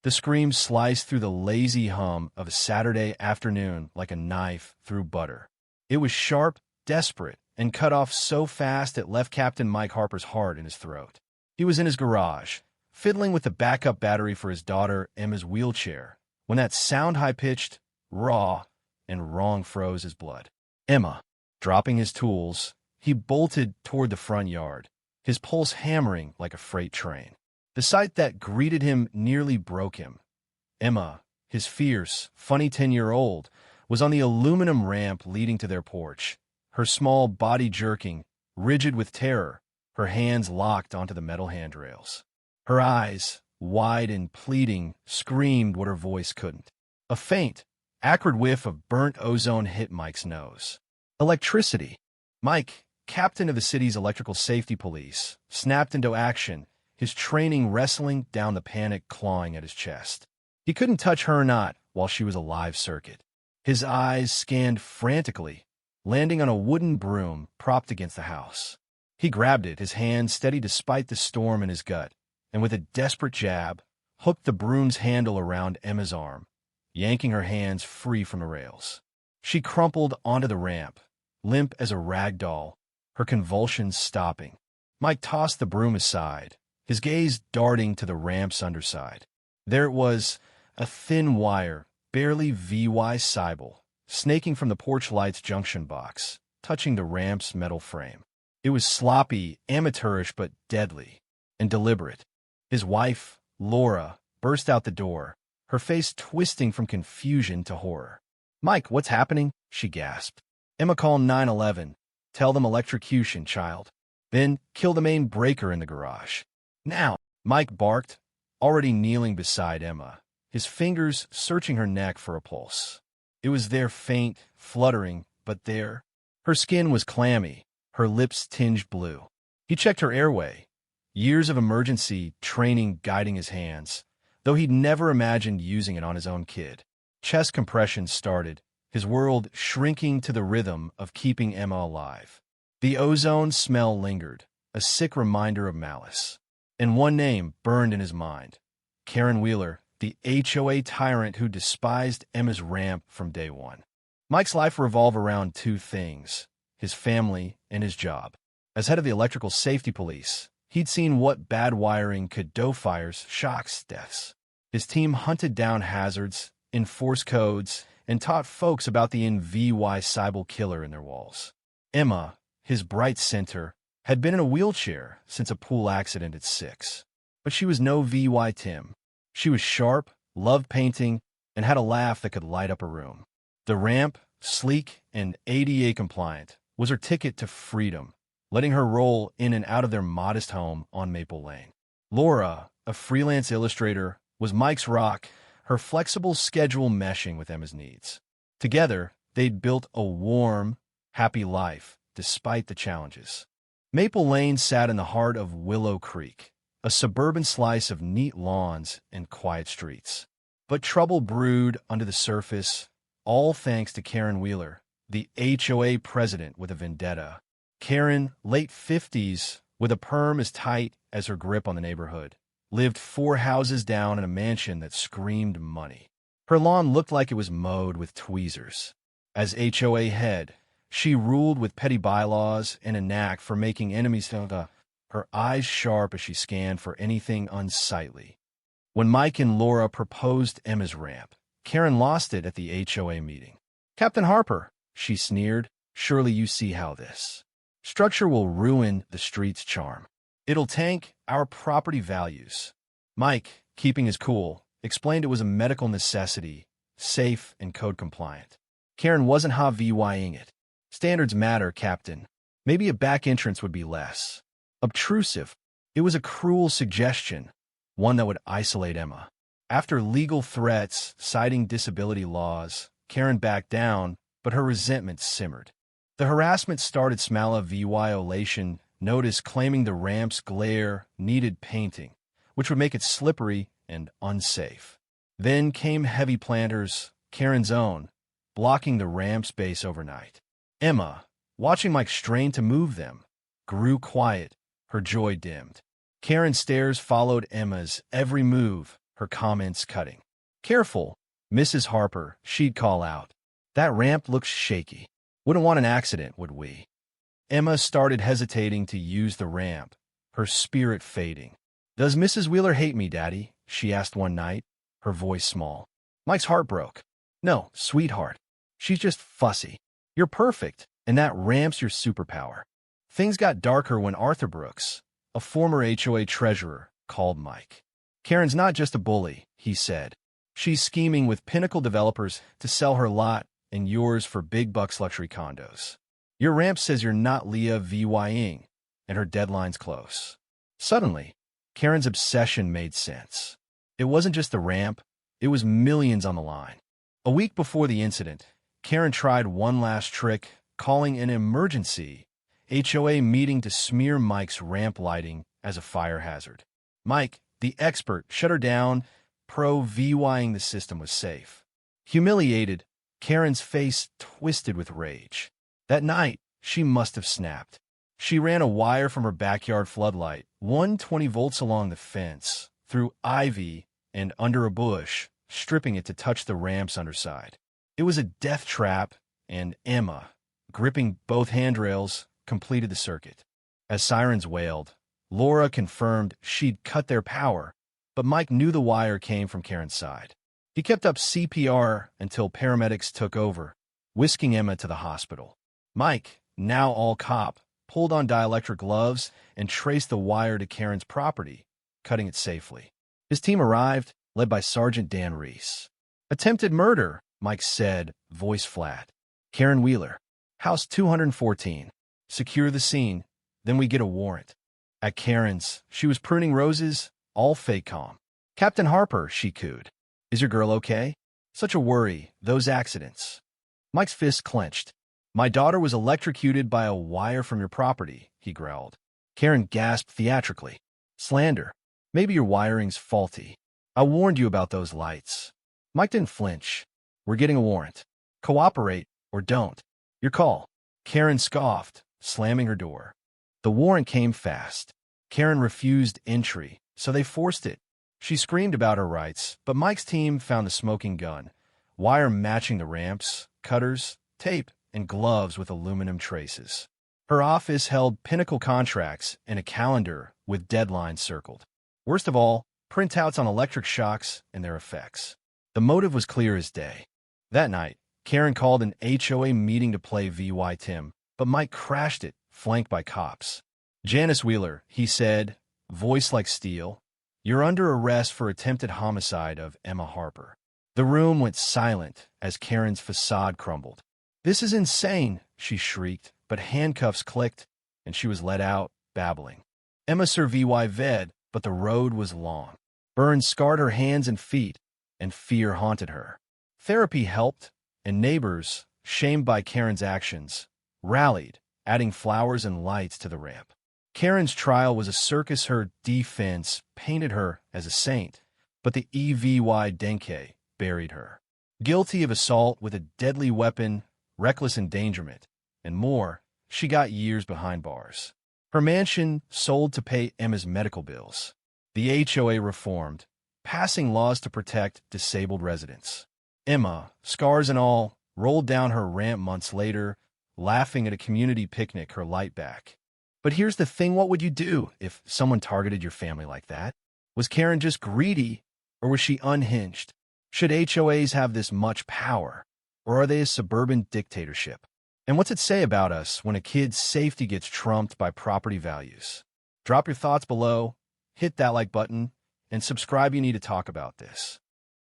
The scream sliced through the lazy hum of a Saturday afternoon like a knife through butter. It was sharp, desperate, and cut off so fast it left Captain Mike Harper's heart in his throat. He was in his garage, fiddling with the backup battery for his daughter Emma's wheelchair, when that sound high-pitched, raw, and wrong froze his blood. Emma. Dropping his tools, he bolted toward the front yard, his pulse hammering like a freight train. The sight that greeted him nearly broke him. Emma, his fierce, funny 10-year-old, was on the aluminum ramp leading to their porch, her small body jerking, rigid with terror, her hands locked onto the metal handrails. Her eyes, wide and pleading, screamed what her voice couldn't. A faint, acrid whiff of burnt ozone hit Mike's nose. Electricity. Mike, captain of the city's electrical safety police, snapped into action, his training wrestling down the panic clawing at his chest. He couldn't touch her or not while she was a live circuit. His eyes scanned frantically, landing on a wooden broom propped against the house. He grabbed it, his hand steady despite the storm in his gut, and with a desperate jab, hooked the broom's handle around Emma's arm, yanking her hands free from the rails. She crumpled onto the ramp, limp as a rag doll, her convulsions stopping. Mike tossed the broom aside, his gaze darting to the ramp's underside. There it was, a thin wire, barely VY-sible, snaking from the porch light's junction box, touching the ramp's metal frame. It was sloppy, amateurish, but deadly, and deliberate. His wife, Laura, burst out the door, her face twisting from confusion to horror. "Mike, what's happening?" she gasped. "Emma, call 911. Tell them electrocution, child. Then kill the main breaker in the garage. Now!" Mike barked, already kneeling beside Emma, his fingers searching her neck for a pulse. It was there, faint, fluttering, but there. Her skin was clammy, her lips tinged blue. He checked her airway, years of emergency training guiding his hands, though he'd never imagined using it on his own kid. Chest compressions started, his world shrinking to the rhythm of keeping Emma alive. The ozone smell lingered, a sick reminder of malice. And one name burned in his mind: Karen Wheeler, the HOA tyrant who despised Emma's ramp from day one. Mike's life revolved around two things: his family and his job. As head of the electrical safety police, he'd seen what bad wiring could do: fires, shocks, deaths. His team hunted down hazards, enforced codes, and taught folks about the invisible killer in their walls. Emma, his bright center, had been in a wheelchair since a pool accident at 6. But she was no VY Tim. She was sharp, loved painting, and had a laugh that could light up a room. The ramp, sleek and ADA compliant, was her ticket to freedom, letting her roll in and out of their modest home on Maple Lane. Laura, a freelance illustrator, was Mike's rock, her flexible schedule meshing with Emma's needs. Together, they'd built a warm, happy life, despite the challenges. Maple Lane sat in the heart of Willow Creek, a suburban slice of neat lawns and quiet streets. But trouble brewed under the surface, all thanks to Karen Wheeler, the HOA president with a vendetta. Karen, late 50s, with a perm as tight as her grip on the neighborhood, lived 4 houses down in a mansion that screamed money. Her lawn looked like it was mowed with tweezers. As HOA head, she ruled with petty bylaws and a knack for making enemies, her eyes sharp as she scanned for anything unsightly. When Mike and Laura proposed Emma's ramp, Karen lost it at the HOA meeting. "Captain Harper," she sneered, "surely you see how this structure will ruin the street's charm. It'll tank our property values." Mike, keeping his cool, explained it was a medical necessity, safe and code compliant. Karen wasn't VYing it. "Standards matter, Captain. Maybe a back entrance would be less obtrusive." It was a cruel suggestion, one that would isolate Emma. After legal threats citing disability laws, Karen backed down, but her resentment simmered. The harassment started smell of violation notice claiming the ramp's glare needed painting, which would make it slippery and unsafe. Then came heavy planters, Karen's own, blocking the ramp's base overnight. Emma, watching Mike strain to move them, grew quiet, her joy dimmed. Karen's stares followed Emma's every move, her comments cutting. "Careful, Mrs. Harper," she'd call out. "That ramp looks shaky. Wouldn't want an accident, would we?" Emma started hesitating to use the ramp, her spirit fading. "Does Mrs. Wheeler hate me, Daddy?" she asked one night, her voice small. Mike's heart broke. "No, sweetheart. She's just fussy. You're perfect, and that ramp's your superpower." Things got darker when Arthur Brooks, a former HOA treasurer, called Mike. "Karen's not just a bully," he said. "She's scheming with Pinnacle developers to sell her lot and yours for big bucks luxury condos. Your ramp says you're not Leah VYing, and her deadline's close." Suddenly, Karen's obsession made sense. It wasn't just the ramp, it was millions on the line. A week before the incident, Karen tried one last trick, calling an emergency HOA meeting to smear Mike's ramp lighting as a fire hazard. Mike, the expert, shut her down, VYing the system was safe. Humiliated, Karen's face twisted with rage. That night, she must have snapped. She ran a wire from her backyard floodlight, 120 volts along the fence, through ivy and under a bush, stripping it to touch the ramp's underside. It was a death trap, and Emma, gripping both handrails, completed the circuit. As sirens wailed, Laura confirmed she'd cut their power, but Mike knew the wire came from Karen's side. He kept up CPR until paramedics took over, whisking Emma to the hospital. Mike, now all cop, pulled on dielectric gloves and traced the wire to Karen's property, cutting it safely. His team arrived, led by Sergeant Dan Reese. "Attempted murder," Mike said, voice flat. "Karen Wheeler, house 214. Secure the scene, then we get a warrant." At Karen's, she was pruning roses, all fake calm. "Captain Harper," she cooed. "Is your girl okay? Such a worry, those accidents." Mike's fist clenched. "My daughter was electrocuted by a wire from your property," he growled. Karen gasped theatrically. "Slander. Maybe your wiring's faulty. I warned you about those lights." Mike didn't flinch. "We're getting a warrant. Cooperate or don't. Your call." Karen scoffed, slamming her door. The warrant came fast. Karen refused entry, so they forced it. She screamed about her rights, but Mike's team found a smoking gun, wire matching the ramps, cutters, tape, and gloves with aluminum traces. Her office held Pinnacle contracts and a calendar with deadlines circled. Worst of all, printouts on electric shocks and their effects. The motive was clear as day. That night, Karen called an HOA meeting to play VY Tim, but Mike crashed it, flanked by cops. "Janice Wheeler," he said, voice like steel, "you're under arrest for attempted homicide of Emma Harper." The room went silent as Karen's facade crumbled. "This is insane," she shrieked, but handcuffs clicked, and she was let out, babbling. Emma Sir VY ved, but the road was long. Burns scarred her hands and feet, and fear haunted her. Therapy helped, and neighbors, shamed by Karen's actions, rallied, adding flowers and lights to the ramp. Karen's trial was a circus. Her defense painted her as a saint, but the EVY Denke buried her. Guilty of assault with a deadly weapon, reckless endangerment, and more, she got years behind bars. Her mansion sold to pay Emma's medical bills. The HOA reformed, passing laws to protect disabled residents. Emma, scars and all, rolled down her ramp months later, laughing at a community picnic, her light back. But here's the thing, what would you do if someone targeted your family like that? Was Karen just greedy, or was she unhinged? Should HOAs have this much power, or are they a suburban dictatorship? And what's it say about us when a kid's safety gets trumped by property values? Drop your thoughts below, hit that like button, and subscribe. You need to talk about this.